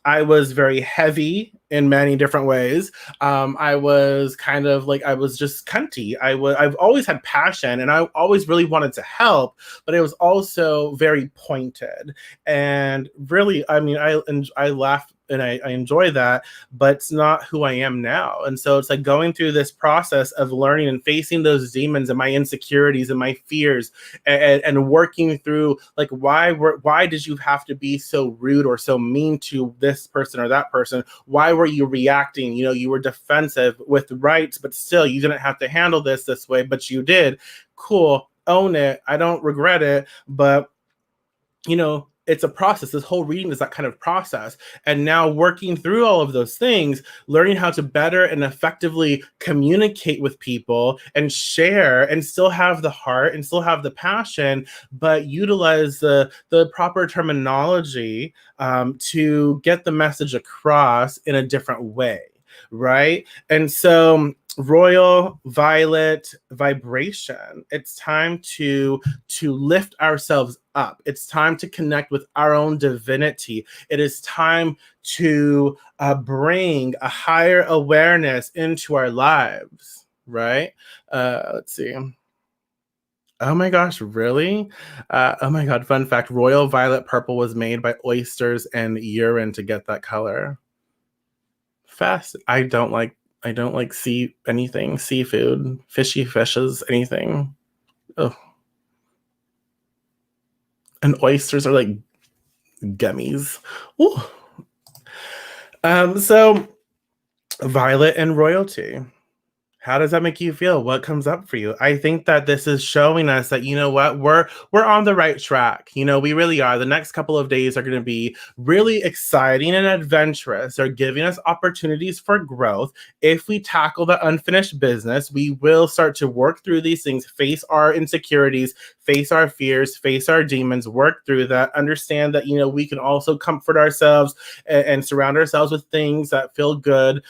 I was very heavy in many different ways. I was kind of like, I was just cunty. I've always had passion and I always really wanted to help, but it was also very pointed. And really, I mean, I laugh and I enjoy that, but it's not who I am now. And so it's like going through this process of learning and facing those demons and my insecurities and my fears, and working through like, why did you have to be so rude or so mean to this person or that person? Why were you reacting? You were defensive with rights, but still you didn't have to handle this way, but you did. Cool. Own it. I don't regret it, but it's a process. This whole reading is that kind of process. And now working through all of those things, learning how to better and effectively communicate with people and share and still have the heart and still have the passion, but utilize the proper terminology to get the message across in a different way. Right. And so royal violet vibration, it's time to lift ourselves up. It's time to connect with our own divinity. It is time to bring a higher awareness into our lives, right? Let's see. Oh my gosh, really? Oh my god, fun fact, royal violet purple was made by oysters and urine to get that color. Fast. I don't like seafood, fishy fishes, anything. Oh, and oysters are like gummies. Ooh. So Violet and Royalty. How does that make you feel? What comes up for you? I think that this is showing us that, what, we're on the right track. We really are. The next couple of days are going to be really exciting and adventurous. They're giving us opportunities for growth. If we tackle the unfinished business, we will start to work through these things, face our insecurities, face our fears, face our demons, work through that, understand that, we can also comfort ourselves and surround ourselves with things that feel good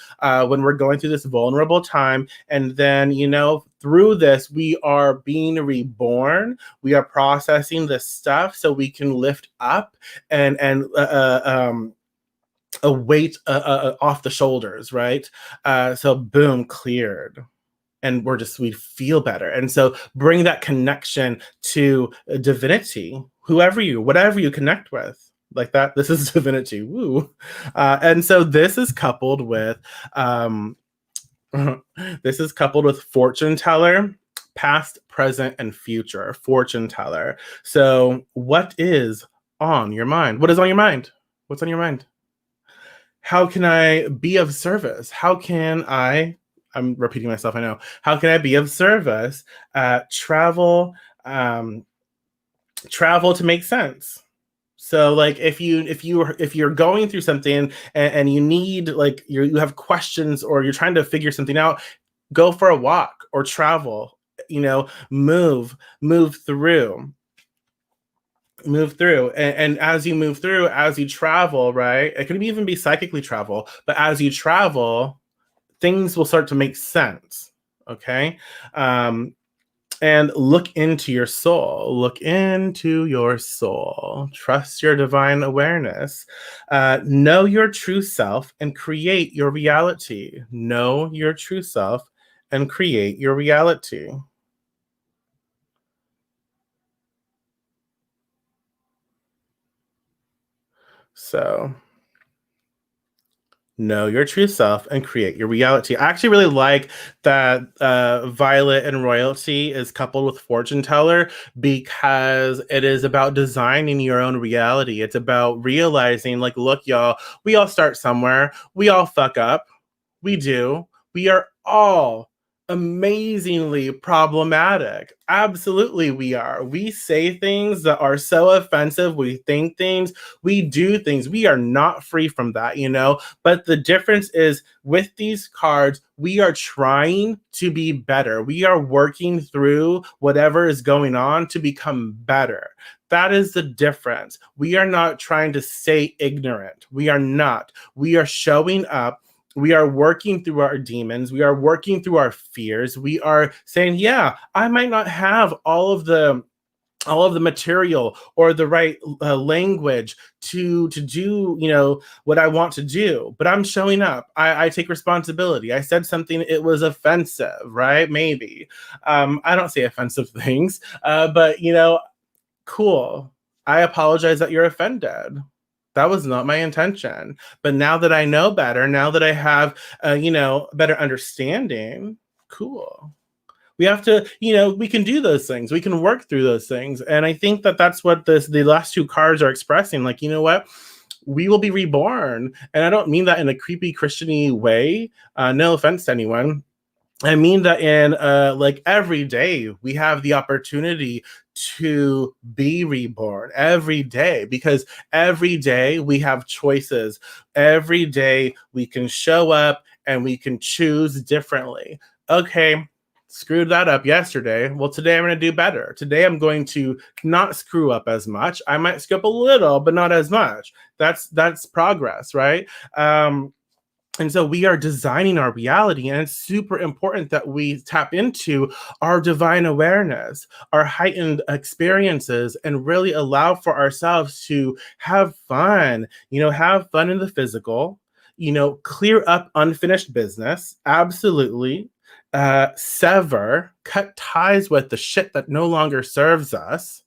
when we're going through this vulnerable time. And then, through this, we are being reborn. We are processing this stuff so we can lift up and a weight off the shoulders, right? So boom, cleared. And we feel better. And so bring that connection to divinity, whatever you connect with. Like that, this is divinity. Woo. And so this is coupled with fortune teller, past, present, and future. Fortune teller. So what is on your mind? What is on your mind? What's on your mind? How can I be of service? How can I'm repeating myself, I know. How can I be of service? Travel, um, travel to make sense. So like if you're going through something and you need like you have questions or you're trying to figure something out, go for a walk or travel, move through and as you move through, as you travel, right, it could even be psychically travel, but as you travel, things will start to make sense. Okay. um and look into your soul. Look into your soul. Trust your divine awareness. Know your true self and create your reality. Know your true self and create your reality. So, know your true self and create your reality. I actually really like that Violet and Royalty is coupled with Fortune Teller because it is about designing your own reality. It's about realizing, like, look, y'all, we all start somewhere. We all fuck up. We do. We are all amazingly problematic. Absolutely, we are. We say things that are so offensive. We think things. We do things. We are not free from that, But the difference is with these cards, we are trying to be better. We are working through whatever is going on to become better. That is the difference. We are not trying to stay ignorant. We are not. We are showing up, we are working through our demons, we are working through our fears, we are saying, yeah, I might not have all of the material or the right language to do what I want to do, but I'm showing up. I take responsibility. I said something, it was offensive, right? Maybe I don't say offensive things, but cool. I apologize that you're offended. That was not my intention. But now that I know better, now that I have, better understanding, cool. We have to, we can do those things. We can work through those things. And I think that that's what the last two cards are expressing. Like, you know what? We will be reborn. And I don't mean that in a creepy Christian-y way. No offense to anyone. I mean that in like every day we have the opportunity to be reborn every day because every day we have choices. Every day we can show up and we can choose differently. Okay, screwed that up yesterday. Well, today I'm going to do better. Today I'm going to not screw up as much. I might screw up a little, but not as much. That's progress, right? And so we are designing our reality, and it's super important that we tap into our divine awareness, our heightened experiences, and really allow for ourselves to have fun, have fun in the physical, clear up unfinished business, absolutely. Cut ties with the shit that no longer serves us.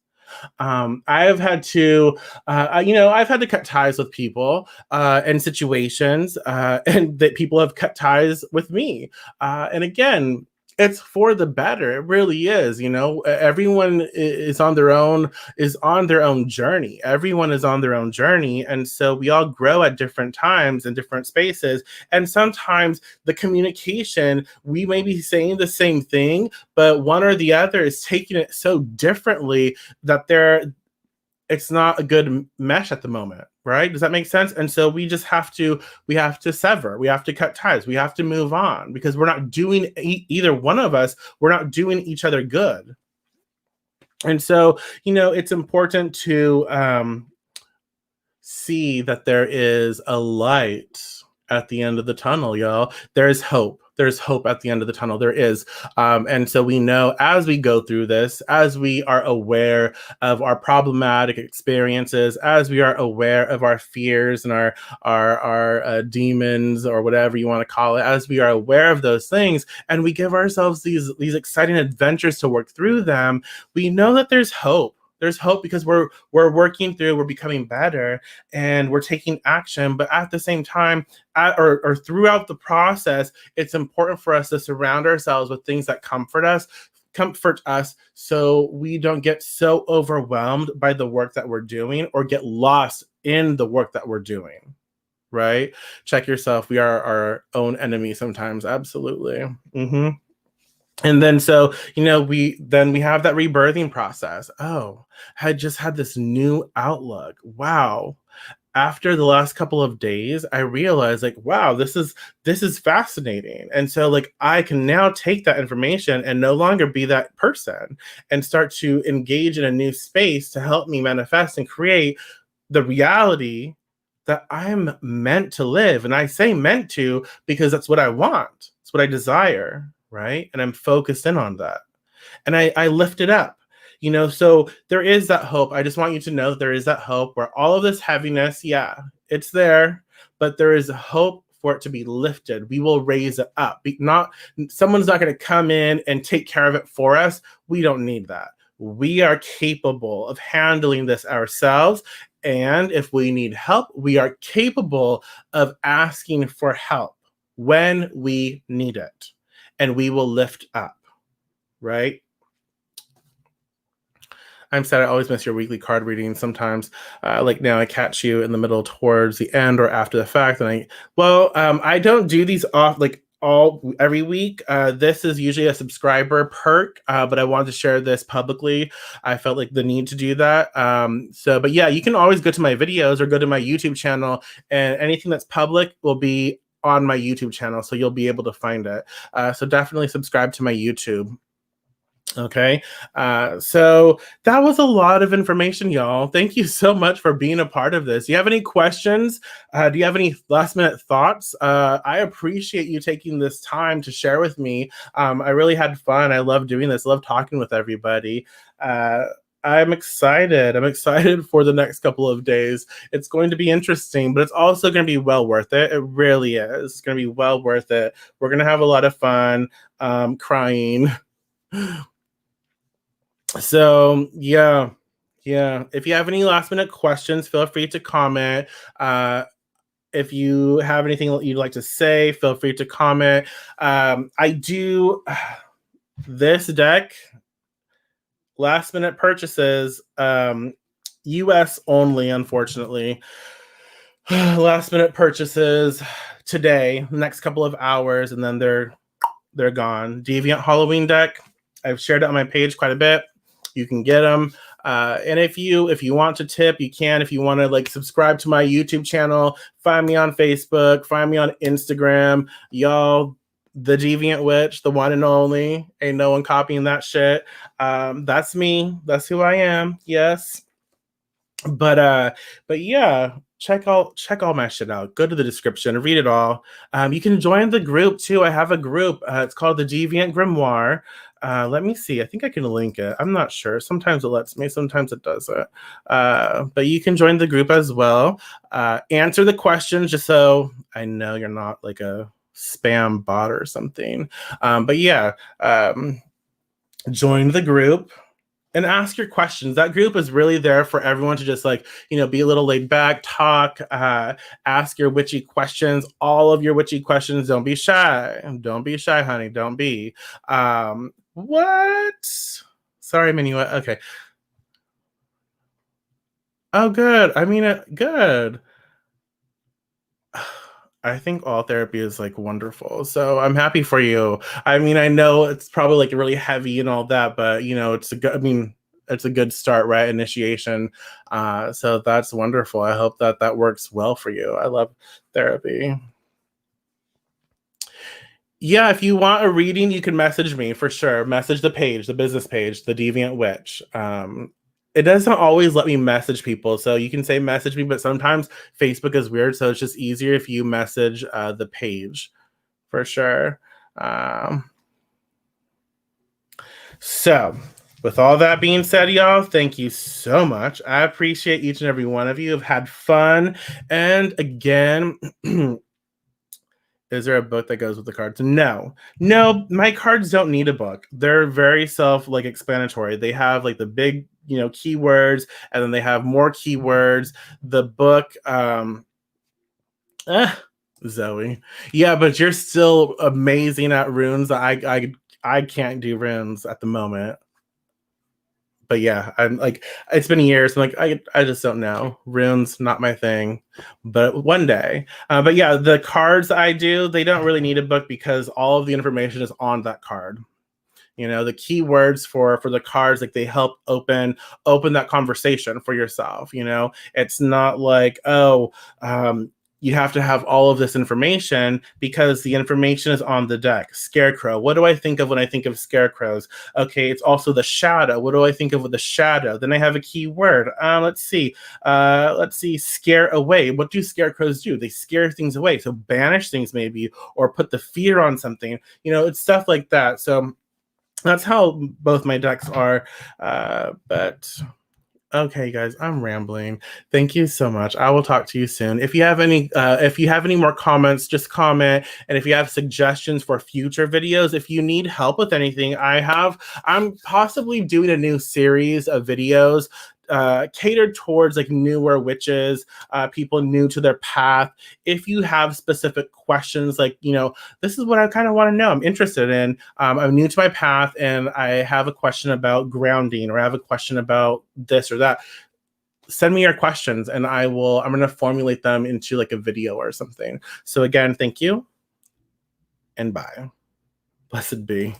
I've had to cut ties with people and situations, and that people have cut ties with me. And again, it's for the better. It really is. Everyone is on their own journey. Everyone is on their own journey, and so we all grow at different times in different spaces. And sometimes the communication, we may be saying the same thing, but one or the other is taking it so differently that it's not a good mesh at the moment, right? Does that make sense? And so we have to sever, we have to cut ties, we have to move on because we're not doing either one of us, we're not doing each other good. And so it's important to see that there is a light at the end of the tunnel, y'all. There's hope. There's hope at the end of the tunnel. There is. And so we know as we go through this, as we are aware of our problematic experiences, as we are aware of our fears and our demons or whatever you want to call it, as we are aware of those things, and we give ourselves these exciting adventures to work through them, we know that there's hope. There's hope because we're working through, we're becoming better, and we're taking action. But at the same time, or throughout the process, it's important for us to surround ourselves with things that comfort us so we don't get so overwhelmed by the work that we're doing or get lost in the work that we're doing. right? Check yourself. We are our own enemy sometimes. Absolutely. And then so we have that rebirthing process. Oh, I just had this new outlook. Wow. After the last couple of days, I realized like, wow, this is fascinating. And so like I can now take that information and no longer be that person and start to engage in a new space to help me manifest and create the reality that I'm meant to live. And I say meant to because that's what I want. It's what I desire, right? And I'm focused in on that. And I lift it up. So there is that hope. I just want you to know that there is that hope where all of this heaviness, yeah, it's there, but there is a hope for it to be lifted. We will raise it up. Not someone's not going to come in and take care of it for us. We don't need that. We are capable of handling this ourselves. And if we need help, we are capable of asking for help when we need it. And we will lift up, right? I'm sad I always miss your weekly card reading. Sometimes, like now, I catch you in the middle towards the end or after the fact. And I don't do these off like all every week. This is usually a subscriber perk, but I wanted to share this publicly. I felt like the need to do that. But yeah, you can always go to my videos or go to my YouTube channel, and anything that's public will be on my YouTube channel, so you'll be able to find it. So definitely subscribe to my YouTube. Okay. So that was a lot of information, y'all. Thank you so much for being a part of this. Do you have any questions? Do you have any last minute thoughts? I appreciate you taking this time to share with me. I really had fun. I love doing this. I love talking with everybody. I'm excited. I'm excited for the next couple of days. It's going to be interesting, but it's also going to be well worth it. It really is. It's going to be well worth it. We're going to have a lot of fun, crying. So yeah. If you have any last minute questions, feel free to comment. If you have anything you'd like to say, feel free to comment. I do this deck, last minute purchases, US only, unfortunately. Last minute purchases today, next couple of hours, and then they're gone. Deviant Halloween deck. I've shared it on my page quite a bit. You can get them. And if you want to tip, you can. If you want to like subscribe to my YouTube channel, find me on Facebook, find me on Instagram. Y'all, the Deviant Witch, the one and only. Ain't no one copying that shit. That's me. That's who I am. Yes. But yeah, check all my shit out. Go to the description, read it all. You can join the group too. I have a group. It's called the Deviant Grimoire. Let me see. I think I can link it. I'm not sure. Sometimes it lets me, sometimes it doesn't. But you can join the group as well. Answer the questions just so I know you're not like a spam bot or something. But yeah, join the group and ask your questions. That group is really there for everyone to just like, be a little laid back, talk, ask your witchy questions, all of your witchy questions. Don't be shy. Don't be shy, honey. Don't be. What? Sorry, Minuet. Okay. Oh, good. I mean, good. I think all therapy is like wonderful. So I'm happy for you. I mean, I know it's probably like really heavy and all that, but it's a good start, right? Initiation. So that's wonderful. I hope that works well for you. I love therapy. Yeah, if you want a reading, you can message me for sure. Message the page, the business page, the Deviant Witch. It doesn't always let me message people, so you can say message me, but sometimes Facebook is weird, so it's just easier if you message the page for sure. So, with all that being said, y'all, thank you so much. I appreciate each and every one of you. Have had fun, and again. Is there a book that goes with the cards? No, my cards don't need a book. They're very like explanatory. They have like the big, keywords, and then they have more keywords. The book, Zoe. Yeah, but you're still amazing at runes. I can't do runes at the moment. but yeah, I'm like, it's been years. I'm like, I just don't know. Runes, not my thing, but one day. But yeah, the cards I do, they don't really need a book because all of the information is on that card. You know, the keywords for the cards, like they help open that conversation for yourself. You know, it's not like, oh, you have to have all of this information because the information is on the deck. Scarecrow. What do I think of when I think of scarecrows? Okay, it's also the shadow. What do I think of with the shadow? Then I have a keyword. Let's see. Let's see. Scare away. What do scarecrows do? They scare things away. So banish things maybe, or put the fear on something. You know, it's stuff like that. So that's how both my decks are. But okay, guys, I'm rambling. Thank you so much. I will talk to you soon. If you have any more comments, just comment. And if you have suggestions for future videos, if you need help with anything, I'm possibly doing a new series of videos catered towards like newer witches, people new to their path. If you have specific questions, like, you know, this is what I kind of want to know, I'm interested in. I'm new to my path and I have a question about grounding, or I have a question about this or that. Send me your questions and I'm going to formulate them into like a video or something. So again, thank you and bye. Blessed be.